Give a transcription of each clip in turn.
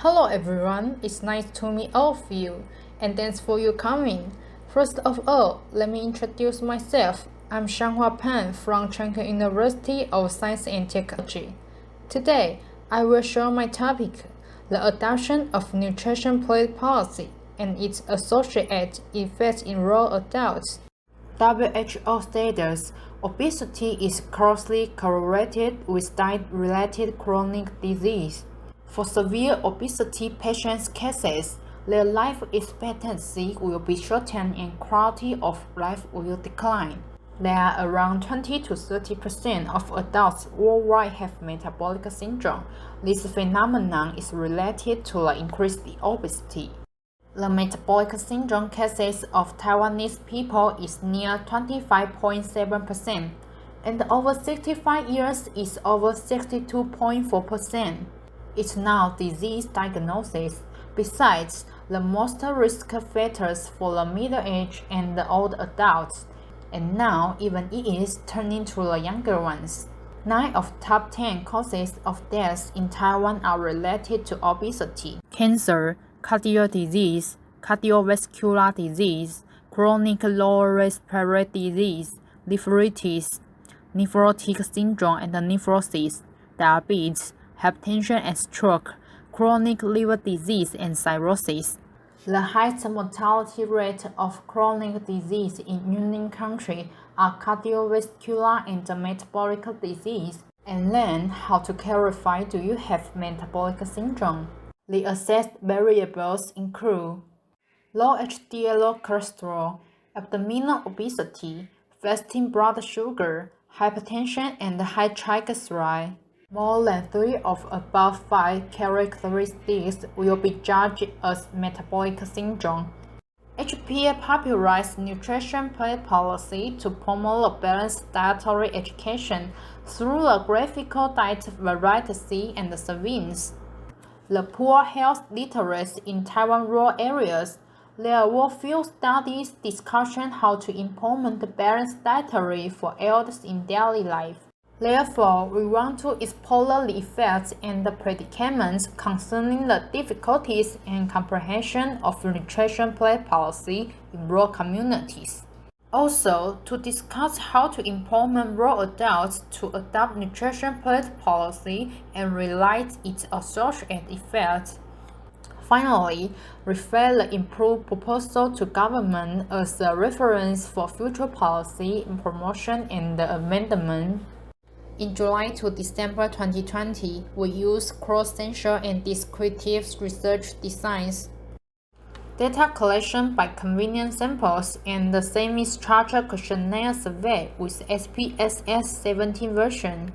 Hello everyone, it's nice to meet all of you, and thanks for your coming. First of all, let me introduce myself. I'm Hsiang-Hua Pan from Chengke University of Science and Technology. Today, I will show my topic, the adoption of nutrition plate policy and its associated effects in rural adults. WHO status: obesity is closely correlated with diet-related chronic disease. For severe obesity patients' cases, their life expectancy will be shortened and quality of life will decline. There are around 20 to 30% of adults worldwide have metabolic syndrome. This phenomenon is related to the increased obesity. The metabolic syndrome cases of Taiwanese people is near 25.7%, and over 65 years is over 62.4%. It's now disease diagnosis. Besides, the most risk factors for the middle-aged and the old adults, and now even it is turning to the younger ones. 9 of top 10 causes of death in Taiwan are related to obesity. Cancer, cardiac disease, cardiovascular disease, chronic lower respiratory disease, nephritis, nephrotic syndrome and nephrosis, diabetes, hypertension and stroke, chronic liver disease and cirrhosis. The highest mortality rate of chronic disease in Union Country are cardiovascular and metabolic disease. And then, how to clarify do you have metabolic syndrome? The assessed variables include low HDL cholesterol, abdominal obesity, fasting blood sugar, hypertension, and high triglyceride. More than 3 of above 5 characteristics will be judged as metabolic syndrome. HPA popularized nutrition plate policy to promote a balanced dietary education through the graphical diet variety and surveillance. The poor health literacy in Taiwan rural areas. There were few studies discussing how to implement balanced dietary for elders in daily life. Therefore, we want to explore the effects and the predicaments concerning the difficulties and comprehension of nutrition plate policy in rural communities. Also, to discuss how to implement rural adults to adopt nutrition plate policy and realize its associated effects. Finally, refer the improved proposal to government as a reference for future policy promotion and the amendment. In July to December 2020, we used cross-sectional and descriptive research designs, data collection by convenient samples, and the semi-structured questionnaire survey with SPSS 17 version.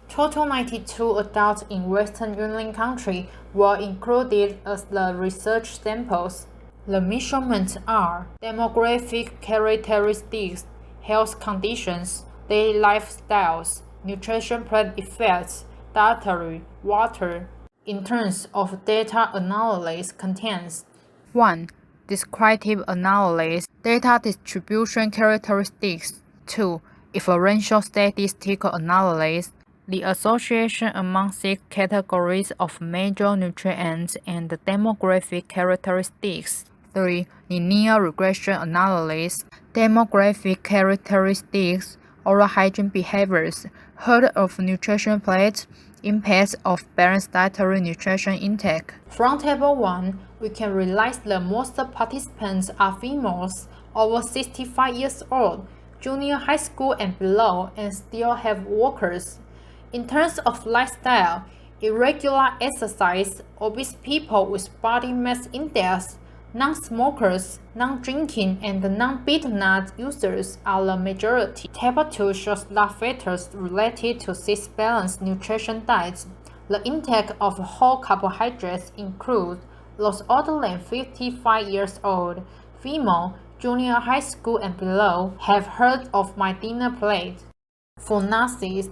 Total 92 adults in Western Union Country were included as the research samples. The measurements are demographic characteristics, health conditions, daily lifestyles, nutrition plate effects, dietary, water. In terms of data analysis contains 1. Descriptive analysis, data distribution characteristics. 2. Inferential statistical analysis, the association among 6 categories of major nutrients and demographic characteristics. 3. Linear regression analysis, demographic characteristics, oral hygiene behaviors, health of nutrition plate, impacts of balanced dietary nutrition intake. From Table 1, we can realize that most participants are females over 65 years old, junior high school and below, and still have workers. In terms of lifestyle, irregular exercise, obese people with body mass index, non-smokers, non-drinking, and non-bitter nut users are the majority. Table 2 shows the factors related to cis-balanced nutrition diets. The intake of whole carbohydrates include those older than 55 years old, female, junior high school and below, have heard of my dinner plate. For nurses,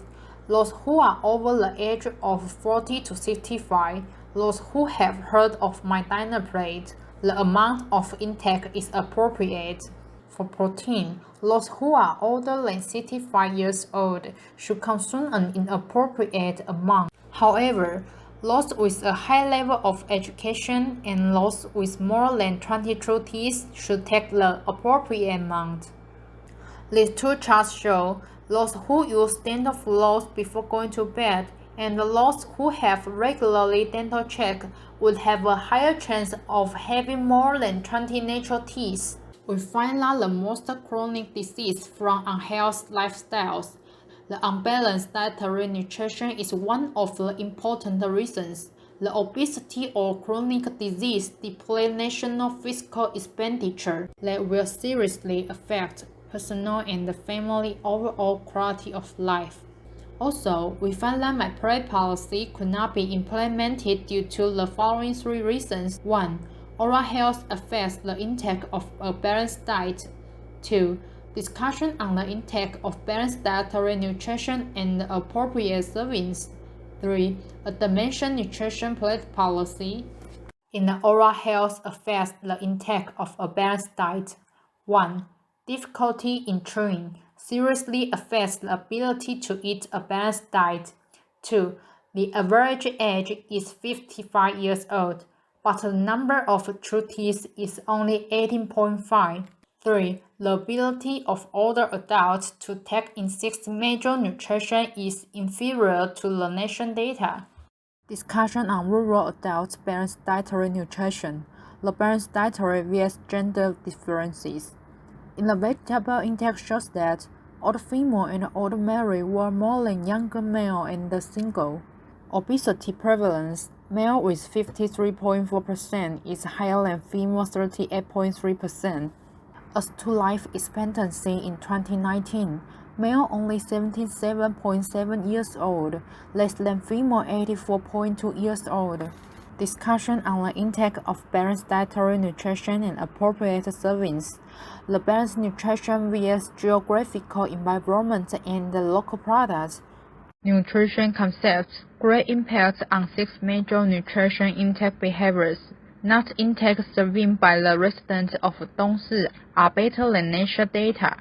those who are over the age of 40 to 65, those who have heard of my dinner plate, the amount of intake is appropriate. For protein, those who are older than 65 years old should consume an inappropriate amount. However, Those with a high level of education and those with more than 22 teeth should take the appropriate amount. These two charts show those who use dental floss before going to bed and those who have regularly dental check would have a higher chance of having more than 20 natural teeth. We find that the most chronic disease from unhealthy lifestyles. The unbalanced dietary nutrition is one of the important reasons. The obesity or chronic disease deplete national fiscal expenditure that will seriously affect personal and family overall quality of life. Also, we find that my pride policy could not be implemented due to the following three reasons. 1. Oral health affects the intake of a balanced diet. 2. Discussion on the intake of balanced dietary nutrition and the appropriate servings. 3. A dimension nutrition plate policy. In the oral health affects the intake of a balanced diet. 1. Difficulty in chewing seriously affects the ability to eat a balanced diet. 2. The average age is 55 years old, but the number of true teeth is only 18.5. 3. The ability of older adults to take in 6 major nutrition is inferior to the nation data. Discussion on rural adults' balanced dietary nutrition. The balanced dietary vs. gender differences. In the vegetable intake shows that old female and old male were more than younger male and single. Obesity prevalence. Male with 53.4% is higher than female 38.3%. As to life expectancy in 2019, male only 77.7 years old, less than female 84.2 years old. Discussion on the intake of balanced dietary nutrition and appropriate servings. The balanced nutrition vs. geographical environment and the local products. Nutrition concepts. Great impact on 6 major nutrition intake behaviors. Not intake serving by the residents of Dongsi are better than national data.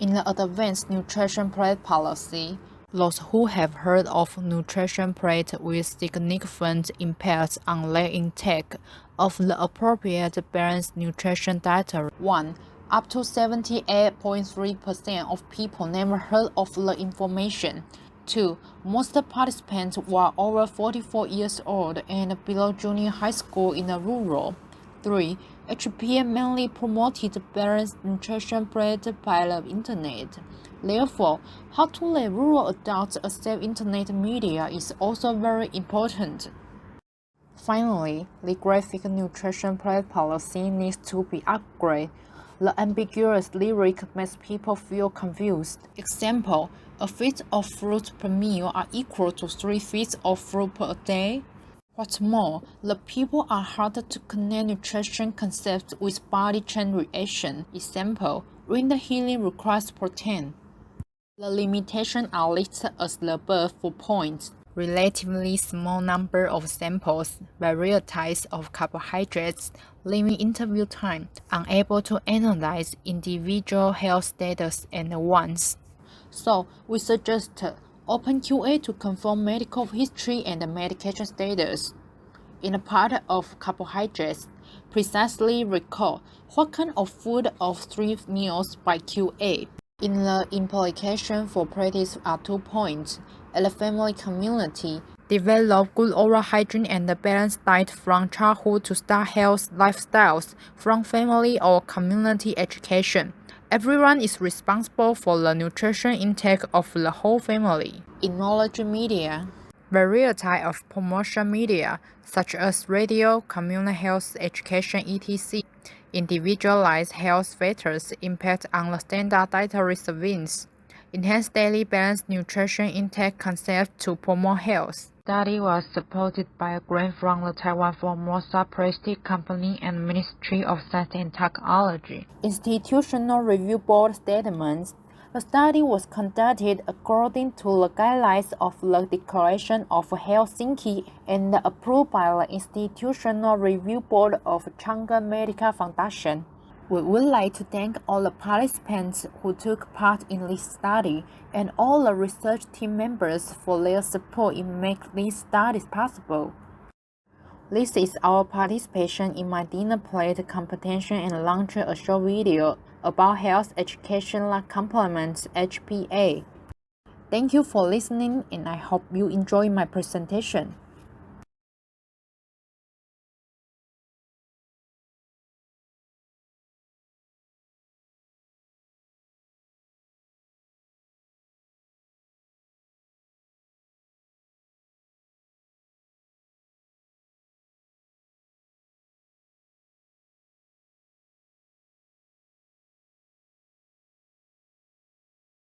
In the advanced nutrition plate policy, those who have heard of nutrition plate with significant impact on their intake of the appropriate balanced nutrition dietary. 1. Up to 78.3% of people never heard of the information. 2. Most participants were over 44 years old and below junior high school in the rural. 3. HPN mainly promoted balanced nutrition plate by the internet. Therefore, how to let rural adults accept internet media is also very important. Finally, the graphic nutrition plate policy needs to be upgraded. The ambiguous lyric makes people feel confused. Example, a feet of fruit per meal are equal to 3 feet of fruit per day. What's more, the people are harder to connect nutrition concepts with body chain reaction. Example, renal healing requires protein. The limitations are listed as the above for points. Relatively small number of samples, varieties of carbohydrates, limited interview time, unable to analyze individual health status and wants. So, we suggest open QA to confirm medical history and medication status. In the part of carbohydrates, precisely recall what kind of food of 3 meals by QA. In the implication for practice are 2 points. At the family community, develop good oral hygiene and a balanced diet from childhood to start health lifestyles from family or community education. Everyone is responsible for the nutrition intake of the whole family. In knowledge media, variety of promotion media such as radio, communal health education, etc. Individualized health factors impact on the standard dietary servings. Enhance daily balanced nutrition intake concept to promote health. Study was supported by a grant from the Taiwan Formosa Prestige Company and Ministry of Science and Technology. Institutional Review Board statements. The study was conducted according to the guidelines of the Declaration of Helsinki and approved by the Institutional Review Board of Chang'an Medical Foundation. We would like to thank all the participants who took part in this study and all the research team members for their support in making these studies possible. This is our participation in my dinner plate competition and launched a short video about health education that complements HPA. Thank you for listening, and I hope you enjoy my presentation.